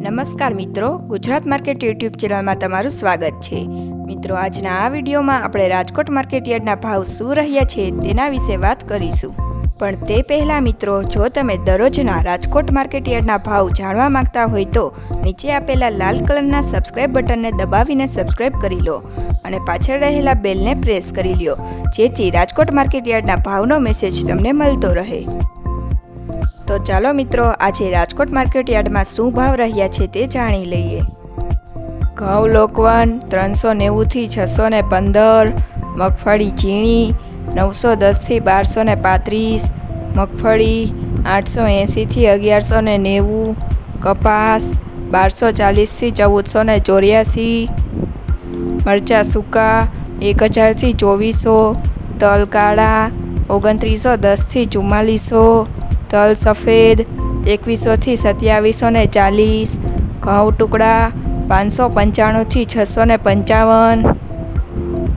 નમસ્કાર મિત્રો, Gujarat market YouTube ચેનલમાં તમારું સ્વાગત છે। મિત્રો, આજના આ વિડીયોમાં આપણે રાજકોટ માર્કેટ યાર્ડના ભાવ શું રહ્યા છે તેના વિશે વાત કરીશું। પણ તે પહેલાં મિત્રો, જો તમે દરરોજના રાજકોટ માર્કેટ યાર્ડના ભાવ જાણવા માંગતા હોય તો નીચે આપેલા લાલ કલરના સબસ્ક્રાઇબ બટનને દબાવીને સબસ્ક્રાઇબ કરી લો અને પાછળ રહેલા બેલને પ્રેસ કરી લો, જેથી રાજકોટ માર્કેટ યાર્ડના ભાવનો મેસેજ તમને મળતો રહે। તો ચાલો મિત્રો, આજે રાજકોટ માર્કેટ યાર્ડમાં શું ભાવ રહ્યા છે તે જાણી લઈએ। ઘઉં લોકવન 390 થી 615, મગફળી ઝીણી 910 થી 1235, મગફળી 880 થી 1190, કપાસ 1240 થી 1484, મરચાં સૂકા 1000 થી 2400, તલ કાળા 2910 થી 4400, તલ સફેદ 2100 થી 2740, ઘઉં ટુકડા 595 થી 655,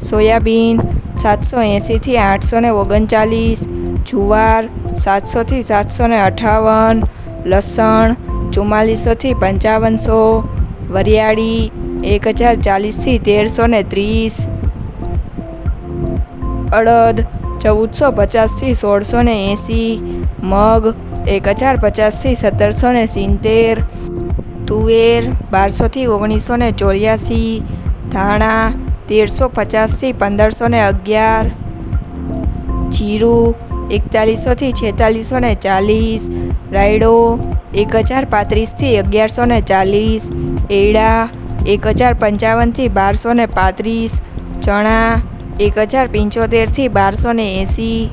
સોયાબીન 780 થી 839, જુવાર 700 થી 758, લસણ 4400 થી 5500, વરિયાળી 1040 થી 1330, અડદ 1450 થી 1680, મગ 1050 થી 1770, તુવેર 1200 થી 1984, ધાણા 1350 થી 1511, જીરું 4100 થી 4640, રાયડો 1035 થી 1140, એડા 1055 થી 1235, ચણા 1075 થી 1280,